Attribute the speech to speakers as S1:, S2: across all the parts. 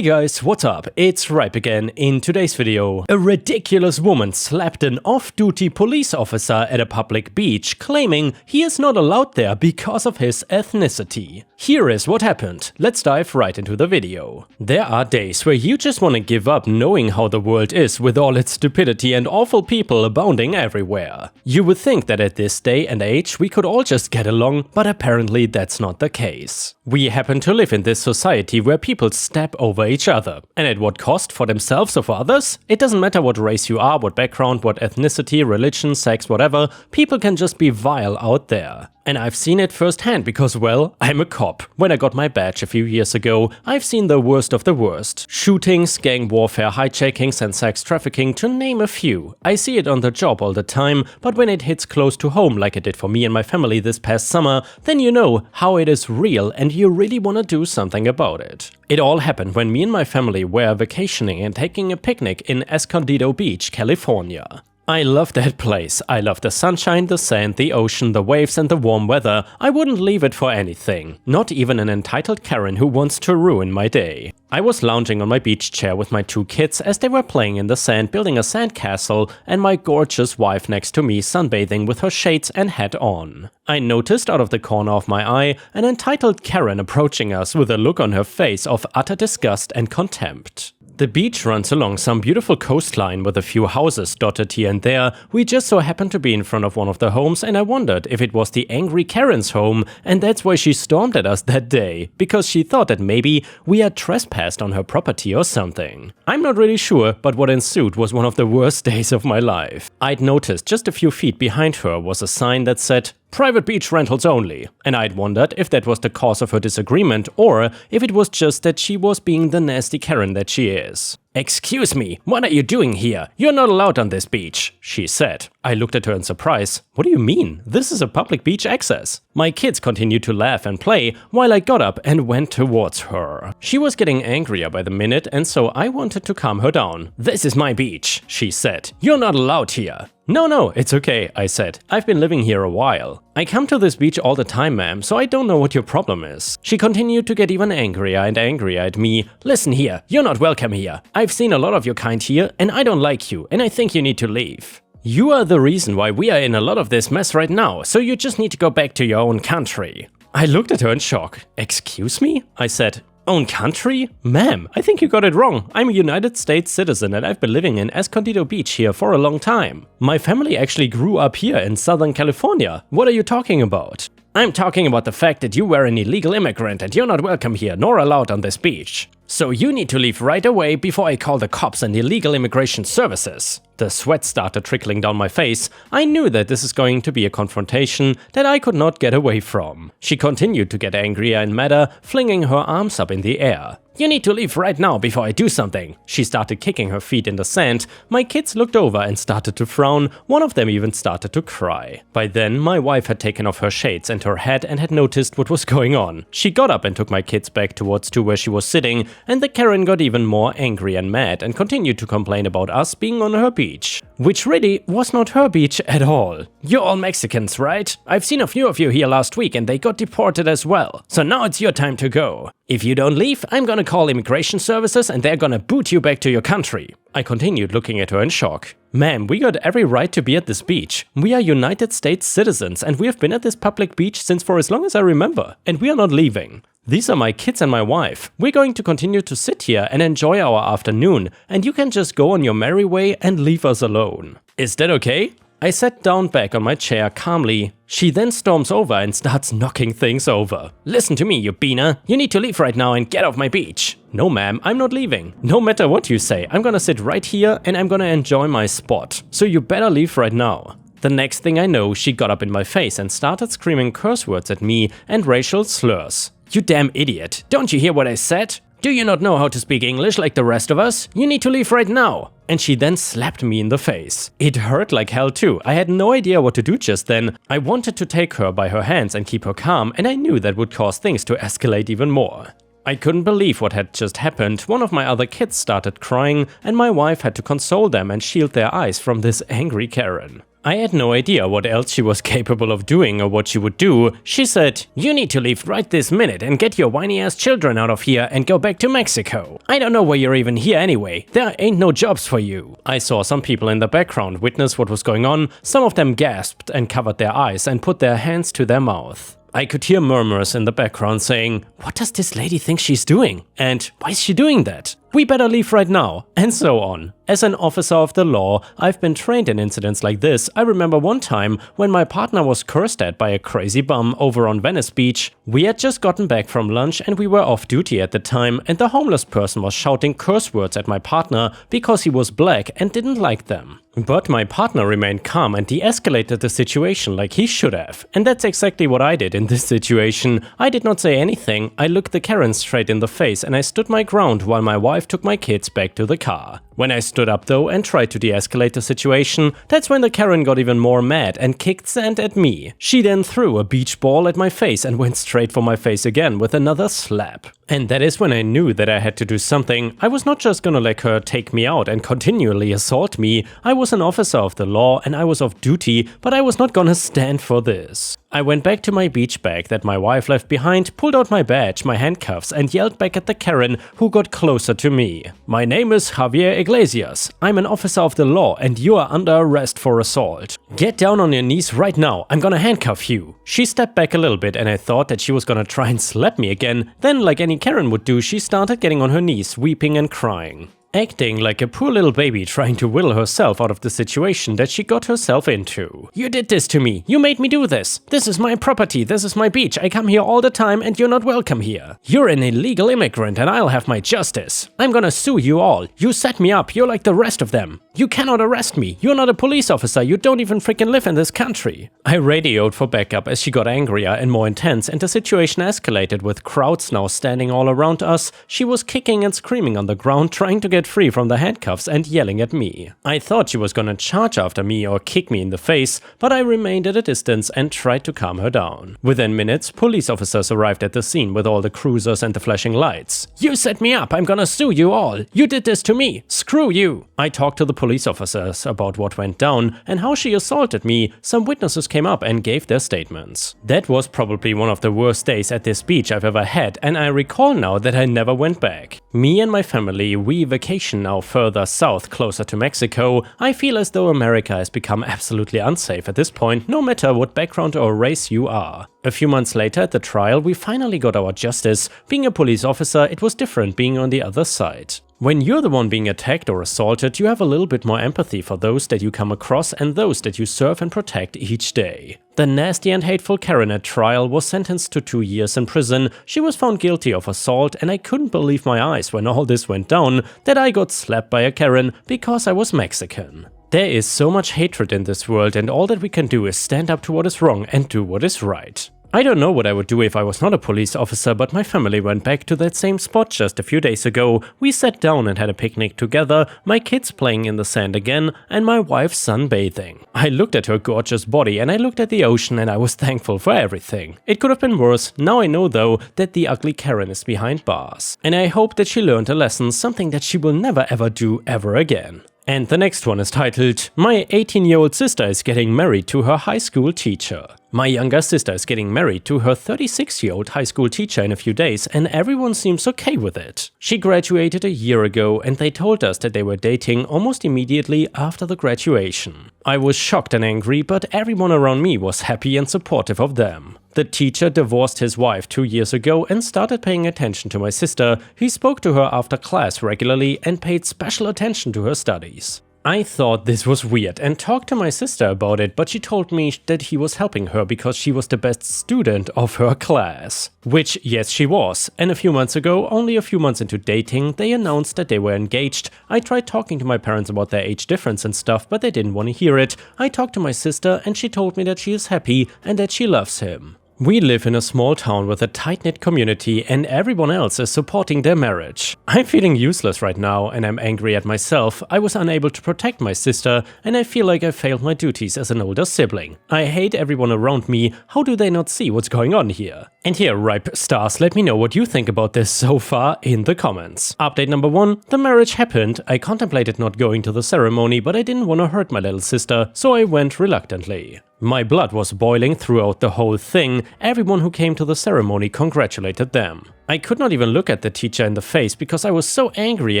S1: Hey guys, what's up? It's Ripe again. In today's video, a ridiculous woman slapped an off-duty police officer at a public beach, claiming he is not allowed there because of his ethnicity. Here is what happened. Let's dive right into the video. There are days where you just want to give up knowing how the world is with all its stupidity and awful people abounding everywhere. You would think that at this day and age we could all just get along, but apparently that's not the case. We happen to live in this society where people step over each other. And at what cost? For themselves or for others? It doesn't matter what race you are, what background, what ethnicity, religion, sex, whatever, people can just be vile out there. And I've seen it firsthand because, well, I'm a cop. When I got my badge a few years ago, I've seen the worst of the worst. Shootings, gang warfare, hijackings and sex trafficking, to name a few. I see it on the job all the time, but when it hits close to home like it did for me and my family this past summer, then you know how it is real and you really want to do something about it. It all happened when me and my family were vacationing and taking a picnic in Escondido Beach, California. I love that place. I love the sunshine, the sand, the ocean, the waves and the warm weather. I wouldn't leave it for anything. Not even an entitled Karen who wants to ruin my day. I was lounging on my beach chair with my two kids as they were playing in the sand, building a sandcastle, and my gorgeous wife next to me sunbathing with her shades and hat on. I noticed out of the corner of my eye an entitled Karen approaching us with a look on her face of utter disgust and contempt. The beach runs along some beautiful coastline with a few houses dotted here and there. We just so happened to be in front of one of the homes and I wondered if it was the angry Karen's home, and that's why she stormed at us that day, because she thought that maybe we had trespassed on her property or something. I'm not really sure, but what ensued was one of the worst days of my life. I'd noticed just a few feet behind her was a sign that said, "Private beach rentals only," and I'd wondered if that was the cause of her disagreement or if it was just that she was being the nasty Karen that she is. "Excuse me, what are you doing here? You're not allowed on this beach," she said. I looked at her in surprise. "What do you mean? This is a public beach access." My kids continued to laugh and play while I got up and went towards her. She was getting angrier by the minute, and so I wanted to calm her down. "This is my beach," she said. "You're not allowed here." No, it's okay," I said. "I've been living here a while. I come to this beach all the time, ma'am, so I don't know what your problem is." She continued to get even angrier and angrier at me. "Listen here, you're not welcome here. I've seen a lot of your kind here, and I don't like you, and I think you need to leave. You are the reason why we are in a lot of this mess right now, so you just need to go back to your own country." I looked at her in shock. "Excuse me?" I said. "Own country? Ma'am, I think you got it wrong. I'm a United States citizen and I've been living in Escondido Beach here for a long time. My family actually grew up here in Southern California. What are you talking about?" "I'm talking about the fact that you were an illegal immigrant and you're not welcome here nor allowed on this beach. So you need to leave right away before I call the cops and illegal immigration services." The sweat started trickling down my face. I knew that this is going to be a confrontation that I could not get away from. She continued to get angrier and madder, flinging her arms up in the air. "You need to leave right now before I do something." She started kicking her feet in the sand. My kids looked over and started to frown. One of them even started to cry. By then, my wife had taken off her shades and her hat and had noticed what was going on. She got up and took my kids back towards to where she was sitting, and the Karen got even more angry and mad and continued to complain about us being on her beach. Which really was not her beach at all. "You're all Mexicans, right? I've seen a few of you here last week and they got deported as well. So now it's your time to go. If you don't leave, I'm gonna call immigration services and they're gonna boot you back to your country." I continued looking at her in shock. "Ma'am, we got every right to be at this beach. We are United States citizens and we have been at this public beach since for as long as I remember, and we are not leaving. These are my kids and my wife. We're going to continue to sit here and enjoy our afternoon, and you can just go on your merry way and leave us alone. Is that okay?" I sat down back on my chair calmly. She then storms over and starts knocking things over. "Listen to me, you beaner. You need to leave right now and get off my beach." "No ma'am, I'm not leaving. No matter what you say, I'm gonna sit right here and I'm gonna enjoy my spot. So you better leave right now." The next thing I know, she got up in my face and started screaming curse words at me and racial slurs. "You damn idiot. Don't you hear what I said? Do you not know how to speak English like the rest of us? You need to leave right now." And she then slapped me in the face. It hurt like hell too. I had no idea what to do just then. I wanted to take her by her hands and keep her calm, and I knew that would cause things to escalate even more. I couldn't believe what had just happened. One of my other kids started crying, and my wife had to console them and shield their eyes from this angry Karen. I had no idea what else she was capable of doing or what she would do. She said, "You need to leave right this minute and get your whiny ass children out of here and go back to Mexico. I don't know why you're even here anyway. There ain't no jobs for you." I saw some people in the background witness what was going on. Some of them gasped and covered their eyes and put their hands to their mouth. I could hear murmurs in the background saying, "What does this lady think she's doing? And why is she doing that? We better leave right now," and so on. As an officer of the law, I've been trained in incidents like this. I remember one time when my partner was cursed at by a crazy bum over on Venice Beach. We had just gotten back from lunch and we were off duty at the time, and the homeless person was shouting curse words at my partner because he was black and didn't like them. But my partner remained calm and de-escalated the situation like he should have. And that's exactly what I did in this situation. I did not say anything. I looked the Karen straight in the face and I stood my ground while my wife took my kids back to the car. When I stood up though and tried to de-escalate the situation, that's when the Karen got even more mad and kicked sand at me. She then threw a beach ball at my face and went straight for my face again with another slap. And that is when I knew that I had to do something. I was not just gonna let her take me out and continually assault me. I was an officer of the law and I was off duty, but I was not gonna stand for this. I went back to my beach bag that my wife left behind, pulled out my badge, my handcuffs, and yelled back at the Karen who got closer to me. "My name is Javier Iglesias. I'm an officer of the law and you are under arrest for assault. Get down on your knees right now. I'm gonna handcuff you." She stepped back a little bit and I thought that she was gonna try and slap me again. Then, like any Karen would do, she started getting on her knees, weeping and crying. Acting like a poor little baby trying to will herself out of the situation that she got herself into. "You did this to me. You made me do this. This is my property. This is my beach. I come here all the time and you're not welcome here. You're an illegal immigrant and I'll have my justice. I'm gonna sue you all. You set me up. You're like the rest of them. You cannot arrest me. You're not a police officer. You don't even freaking live in this country." I radioed for backup as she got angrier and more intense and the situation escalated with crowds now standing all around us. She was kicking and screaming on the ground trying to get free from the handcuffs and yelling at me. I thought she was gonna charge after me or kick me in the face, but I remained at a distance and tried to calm her down. Within minutes, police officers arrived at the scene with all the cruisers and the flashing lights. "You set me up, I'm gonna sue you all. You did this to me. Screw you." I talked to the police officers about what went down and how she assaulted me. Some witnesses came up and gave their statements. That was probably one of the worst days at this beach I've ever had, and I recall now that I never went back. Me and my family, we vacation now further south, closer to Mexico. I feel as though America has become absolutely unsafe at this point, no matter what background or race you are. A few months later at the trial, we finally got our justice. Being a police officer, it was different being on the other side. When you're the one being attacked or assaulted, you have a little bit more empathy for those that you come across and those that you serve and protect each day. The nasty and hateful Karen at trial was sentenced to 2 years in prison. She was found guilty of assault and I couldn't believe my eyes when all this went down, that I got slapped by a Karen because I was Mexican. There is so much hatred in this world and all that we can do is stand up to what is wrong and do what is right. I don't know what I would do if I was not a police officer, but my family went back to that same spot just a few days ago. We sat down and had a picnic together, my kids playing in the sand again, and my wife sunbathing. I looked at her gorgeous body and I looked at the ocean and I was thankful for everything. It could have been worse. Now I know though that the ugly Karen is behind bars. And I hope that she learned a lesson, something that she will never ever do ever again. And the next one is titled, "My 18-year-old sister is getting married to her high school teacher." My younger sister is getting married to her 36-year-old high school teacher in a few days and everyone seems okay with it. She graduated a year ago and they told us that they were dating almost immediately after the graduation. I was shocked and angry, but everyone around me was happy and supportive of them. The teacher divorced his wife 2 years ago and started paying attention to my sister. He spoke to her after class regularly and paid special attention to her studies. I thought this was weird and talked to my sister about it, but she told me that he was helping her because she was the best student of her class. Which, yes, she was. And a few months ago, only a few months into dating, they announced that they were engaged. I tried talking to my parents about their age difference and stuff, but they didn't want to hear it. I talked to my sister and she told me that she is happy and that she loves him. We live in a small town with a tight-knit community and everyone else is supporting their marriage. I'm feeling useless right now and I'm angry at myself. I was unable to protect my sister and I feel like I failed my duties as an older sibling. I hate everyone around me. How do they not see what's going on here? And here, ripe stars, let me know what you think about this so far in the comments. Update number 1. The marriage happened. I contemplated not going to the ceremony, but I didn't want to hurt my little sister, so I went reluctantly. My blood was boiling throughout the whole thing. Everyone who came to the ceremony congratulated them. I could not even look at the teacher in the face because I was so angry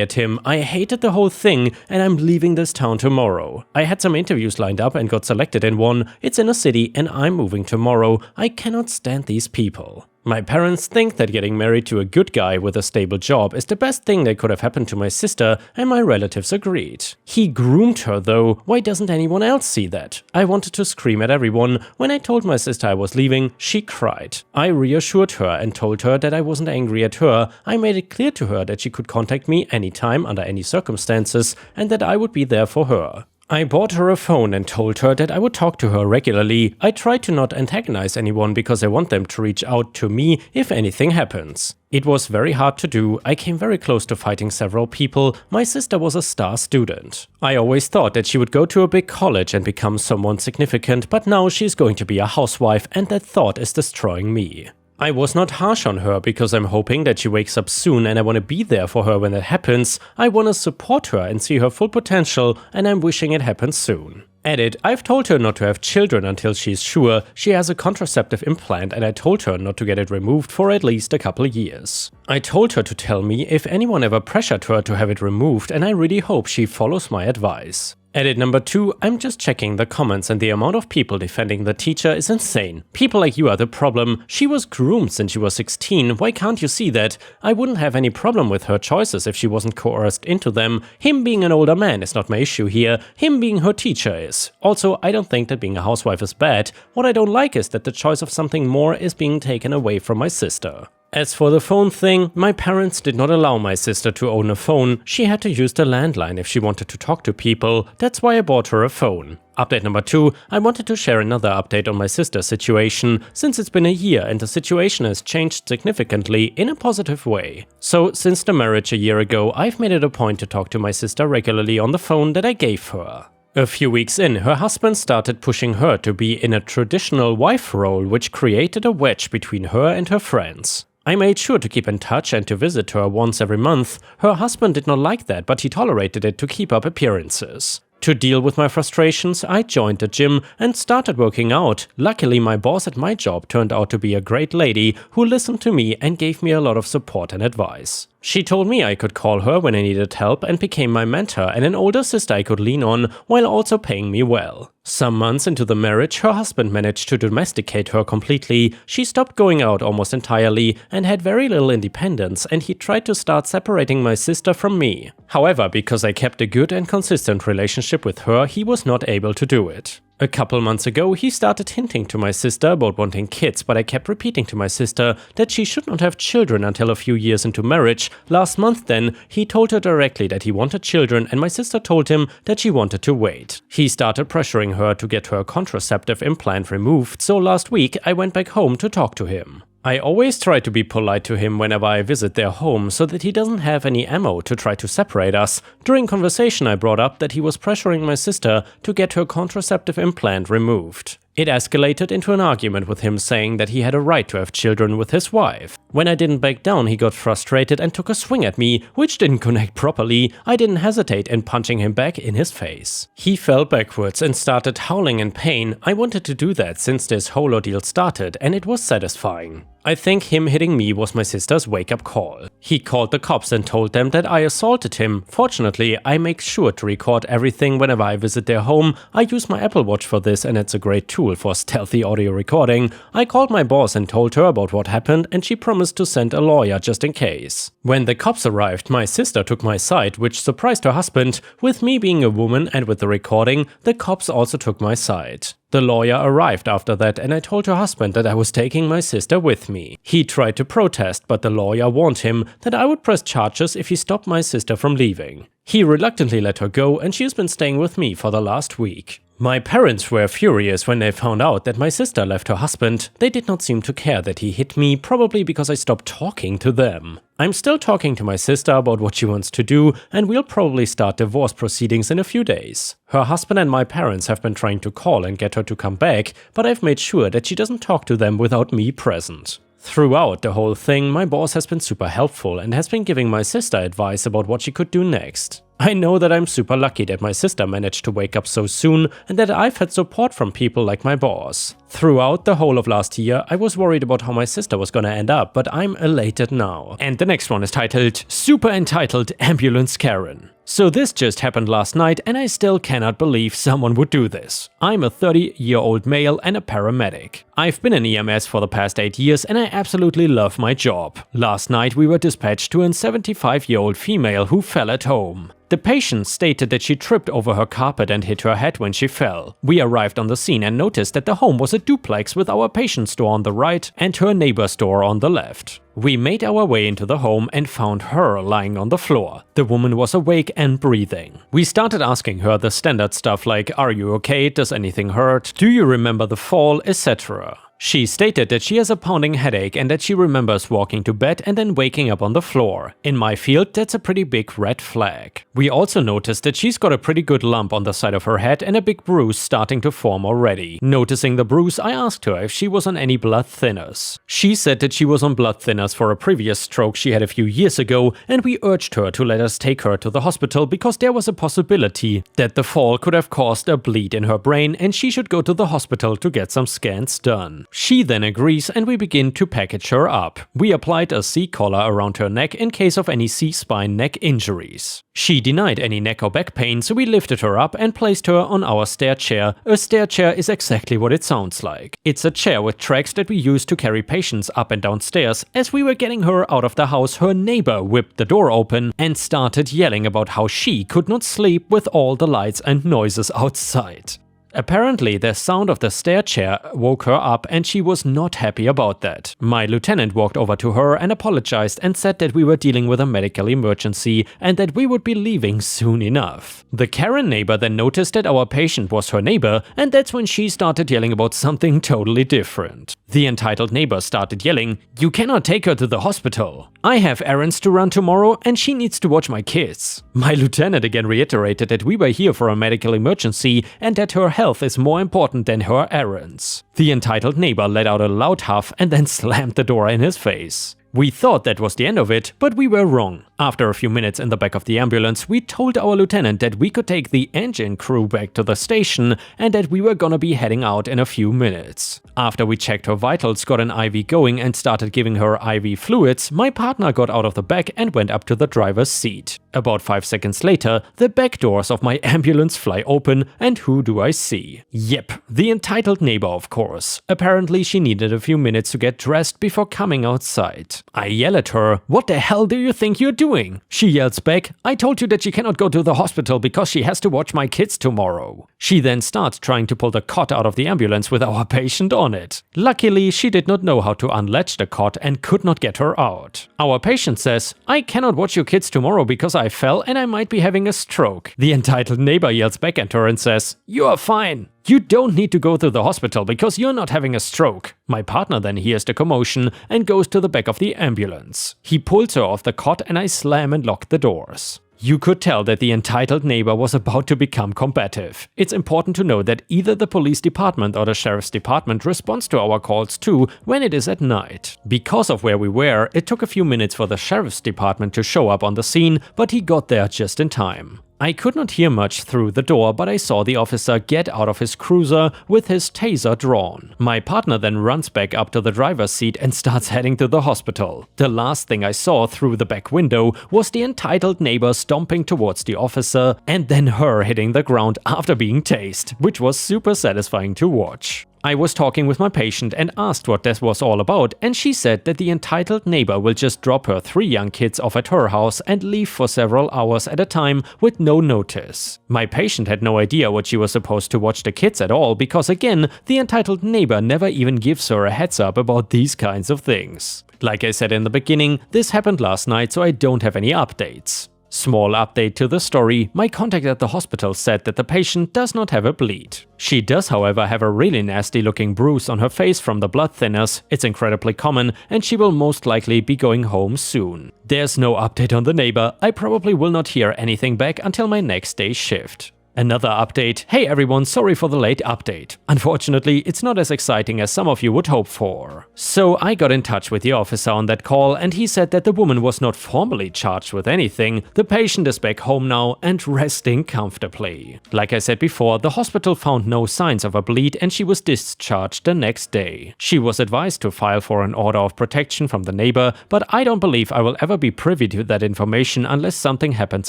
S1: at him. I hated the whole thing and I'm leaving this town tomorrow. I had some interviews lined up and got selected in one. It's in a city and I'm moving tomorrow. I cannot stand these people. My parents think that getting married to a good guy with a stable job is the best thing that could have happened to my sister, and my relatives agreed. He groomed her though. Why doesn't anyone else see that? I wanted to scream at everyone. When I told my sister I was leaving, she cried. I reassured her and told her that I wasn't angry at her. I made it clear to her that she could contact me anytime under any circumstances and that I would be there for her. I bought her a phone and told her that I would talk to her regularly. I tried to not antagonize anyone because I want them to reach out to me if anything happens. It was very hard to do. I came very close to fighting several people. My sister was a star student. I always thought that she would go to a big college and become someone significant, but now she's going to be a housewife and that thought is destroying me. I was not harsh on her because I'm hoping that she wakes up soon and I want to be there for her when that happens. I want to support her and see her full potential and I'm wishing it happens soon. Edit, I've told her not to have children until she's sure. She has a contraceptive implant and I told her not to get it removed for at least a couple years. I told her to tell me if anyone ever pressured her to have it removed and I really hope she follows my advice. Edit number 2, I'm just checking the comments and the amount of people defending the teacher is insane. People like you are the problem. She was groomed since she was 16, why can't you see that? I wouldn't have any problem with her choices if she wasn't coerced into them. Him being an older man is not my issue here, him being her teacher is. Also, I don't think that being a housewife is bad. What I don't like is that the choice of something more is being taken away from my sister. As for the phone thing, my parents did not allow my sister to own a phone. She had to use the landline if she wanted to talk to people. That's why I bought her a phone. Update number 2, I wanted to share another update on my sister's situation, since it's been a year and the situation has changed significantly in a positive way. So, since the marriage a year ago, I've made it a point to talk to my sister regularly on the phone that I gave her. A few weeks in, her husband started pushing her to be in a traditional wife role, which created a wedge between her and her friends. I made sure to keep in touch and to visit her once every month. Her husband did not like that, but he tolerated it to keep up appearances. To deal with my frustrations, I joined the gym and started working out. Luckily, my boss at my job turned out to be a great lady who listened to me and gave me a lot of support and advice. She told me I could call her when I needed help and became my mentor and an older sister I could lean on while also paying me well. Some months into the marriage, her husband managed to domesticate her completely. She stopped going out almost entirely and had very little independence, and he tried to start separating my sister from me. However, because I kept a good and consistent relationship with her, he was not able to do it. A couple months ago, he started hinting to my sister about wanting kids, but I kept repeating to my sister that she should not have children until a few years into marriage. Last month then, he told her directly that he wanted children and my sister told him that she wanted to wait. He started pressuring her to get her contraceptive implant removed, so last week I went back home to talk to him. I always try to be polite to him whenever I visit their home so that he doesn't have any ammo to try to separate us. During conversation I brought up that he was pressuring my sister to get her contraceptive implant removed. It escalated into an argument with him saying that he had a right to have children with his wife. When I didn't back down, he got frustrated and took a swing at me, which didn't connect properly. I didn't hesitate in punching him back in his face. He fell backwards and started howling in pain. I wanted to do that since this whole ordeal started, and it was satisfying. I think him hitting me was my sister's wake-up call. He called the cops and told them that I assaulted him. Fortunately, I make sure to record everything whenever I visit their home. I use my Apple Watch for this and it's a great tool for stealthy audio recording. I called my boss and told her about what happened and she promised to send a lawyer just in case. When the cops arrived, my sister took my side, which surprised her husband. With me being a woman and with the recording, the cops also took my side. The lawyer arrived after that and I told her husband that I was taking my sister with me. He tried to protest, but the lawyer warned him that I would press charges if he stopped my sister from leaving. He reluctantly let her go and she has been staying with me for the last week. My parents were furious when they found out that my sister left her husband. They did not seem to care that he hit me, probably because I stopped talking to them. I'm still talking to my sister about what she wants to do, and we'll probably start divorce proceedings in a few days. Her husband and my parents have been trying to call and get her to come back, but I've made sure that she doesn't talk to them without me present. Throughout the whole thing, my boss has been super helpful and has been giving my sister advice about what she could do next. I know that I'm super lucky that my sister managed to wake up so soon and that I've had support from people like my boss. Throughout the whole of last year, I was worried about how my sister was gonna end up, but I'm elated now. And the next one is titled Super Entitled Ambulance Karen. So this just happened last night and I still cannot believe someone would do this. I'm a 30-year-old male and a paramedic. I've been in EMS for the past 8 years and I absolutely love my job. Last night we were dispatched to a 75-year-old female who fell at home. The patient stated that she tripped over her carpet and hit her head when she fell. We arrived on the scene and noticed that the home was a duplex with our patient's door on the right and her neighbor's door on the left. We made our way into the home and found her lying on the floor. The woman was awake and breathing. We started asking her the standard stuff like, "Are you okay? Does anything hurt? Do you remember the fall?" etc. She stated that she has a pounding headache and that she remembers walking to bed and then waking up on the floor. In my field, that's a pretty big red flag. We also noticed that she's got a pretty good lump on the side of her head and a big bruise starting to form already. Noticing the bruise, I asked her if she was on any blood thinners. She said that she was on blood thinners for a previous stroke she had a few years ago, and we urged her to let us take her to the hospital because there was a possibility that the fall could have caused a bleed in her brain and she should go to the hospital to get some scans done. She then agrees and we begin to package her up. We applied a C-collar around her neck in case of any C-spine neck injuries. She denied any neck or back pain, so we lifted her up and placed her on our stair chair. A stair chair is exactly what it sounds like. It's a chair with tracks that we use to carry patients up and down stairs. As we were getting her out of the house, her neighbor whipped the door open and started yelling about how she could not sleep with all the lights and noises outside. Apparently, the sound of the stair chair woke her up and she was not happy about that. My lieutenant walked over to her and apologized and said that we were dealing with a medical emergency and that we would be leaving soon enough. The Karen neighbor then noticed that our patient was her neighbor, and that's when she started yelling about something totally different. The entitled neighbor started yelling, "You cannot take her to the hospital. I have errands to run tomorrow and she needs to watch my kids." My lieutenant again reiterated that we were here for a medical emergency and that her health is more important than her errands. The entitled neighbor let out a loud huff and then slammed the door in his face. We thought that was the end of it, but we were wrong. After a few minutes in the back of the ambulance, we told our lieutenant that we could take the engine crew back to the station and that we were gonna be heading out in a few minutes. After we checked her vitals, got an IV going and started giving her IV fluids, my partner got out of the back and went up to the driver's seat. About 5 seconds later, the back doors of my ambulance fly open, and who do I see? Yep, the entitled neighbor, of course. Apparently she needed a few minutes to get dressed before coming outside. I yell at her, "What the hell do you think you're doing?" She yells back, "I told you that she cannot go to the hospital because she has to watch my kids tomorrow." She then starts trying to pull the cot out of the ambulance with our patient on it. Luckily, she did not know how to unlatch the cot and could not get her out. Our patient says, "I cannot watch your kids tomorrow because I fell and I might be having a stroke." The entitled neighbor yells back at her and says, "You are fine. You don't need to go to the hospital because you're not having a stroke." My partner then hears the commotion and goes to the back of the ambulance. He pulls her off the cot and I slam and lock the doors. You could tell that the entitled neighbor was about to become combative. It's important to know that either the police department or the sheriff's department responds to our calls too when it is at night. Because of where we were, it took a few minutes for the sheriff's department to show up on the scene, but he got there just in time. I could not hear much through the door, but I saw the officer get out of his cruiser with his taser drawn. My partner then runs back up to the driver's seat and starts heading to the hospital. The last thing I saw through the back window was the entitled neighbor stomping towards the officer and then her hitting the ground after being tased, which was super satisfying to watch. I was talking with my patient and asked what this was all about, and she said that the entitled neighbor will just drop her 3 young kids off at her house and leave for several hours at a time with no notice. My patient had no idea what she was supposed to watch the kids at all because, again, the entitled neighbor never even gives her a heads up about these kinds of things. Like I said in the beginning, this happened last night, so I don't have any updates. Small update to the story, my contact at the hospital said that the patient does not have a bleed. She does however have a really nasty looking bruise on her face from the blood thinners, it's incredibly common, and she will most likely be going home soon. There's no update on the neighbor, I probably will not hear anything back until my next day's shift. Another update. Hey everyone, sorry for the late update. Unfortunately, it's not as exciting as some of you would hope for. So I got in touch with the officer on that call and he said that the woman was not formally charged with anything, the patient is back home now and resting comfortably. Like I said before, the hospital found no signs of a bleed and she was discharged the next day. She was advised to file for an order of protection from the neighbor, but I don't believe I will ever be privy to that information unless something happens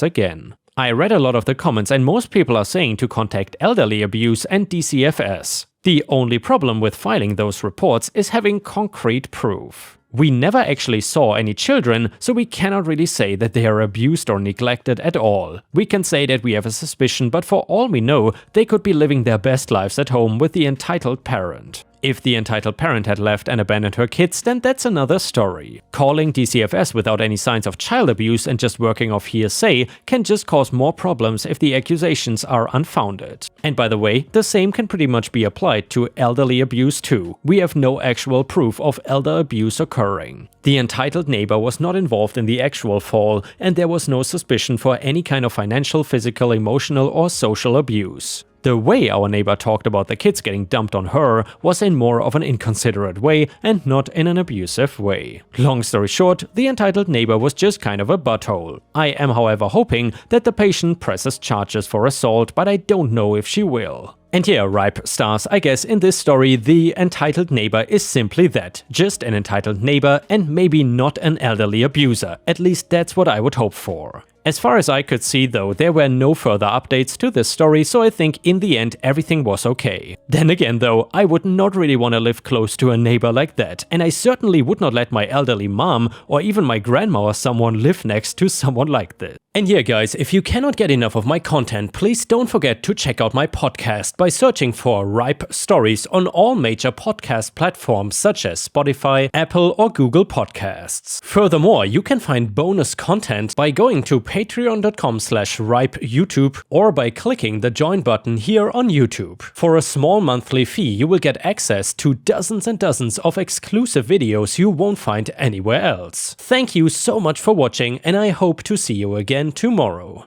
S1: again. I read a lot of the comments and most people are saying to contact elderly abuse and DCFS. The only problem with filing those reports is having concrete proof. We never actually saw any children, so we cannot really say that they are abused or neglected at all. We can say that we have a suspicion, but for all we know, they could be living their best lives at home with the entitled parent. If the entitled parent had left and abandoned her kids, then that's another story. Calling DCFS without any signs of child abuse and just working off hearsay can just cause more problems if the accusations are unfounded. And by the way, the same can pretty much be applied to elderly abuse too. We have no actual proof of elder abuse occurring. The entitled neighbor was not involved in the actual fall, and there was no suspicion for any kind of financial, physical, emotional, or social abuse. The way our neighbor talked about the kids getting dumped on her was in more of an inconsiderate way and not in an abusive way. Long story short, the entitled neighbor was just kind of a butthole. I am however hoping that the patient presses charges for assault, but I don't know if she will. And yeah, ripe stars, I guess in this story the entitled neighbor is simply that, just an entitled neighbor and maybe not an elderly abuser, at least that's what I would hope for. As far as I could see though, there were no further updates to this story, so I think in the end everything was okay. Then again though, I would not really want to live close to a neighbor like that, and I certainly would not let my elderly mom or even my grandma or someone live next to someone like this. And yeah guys, if you cannot get enough of my content, please don't forget to check out my podcast by searching for Ripe Stories on all major podcast platforms such as Spotify, Apple or Google Podcasts. Furthermore, you can find bonus content by going to patreon.com/ripeyoutube or by clicking the join button here on YouTube. For a small monthly fee, you will get access to dozens and dozens of exclusive videos you won't find anywhere else. Thank you so much for watching and I hope to see you again tomorrow.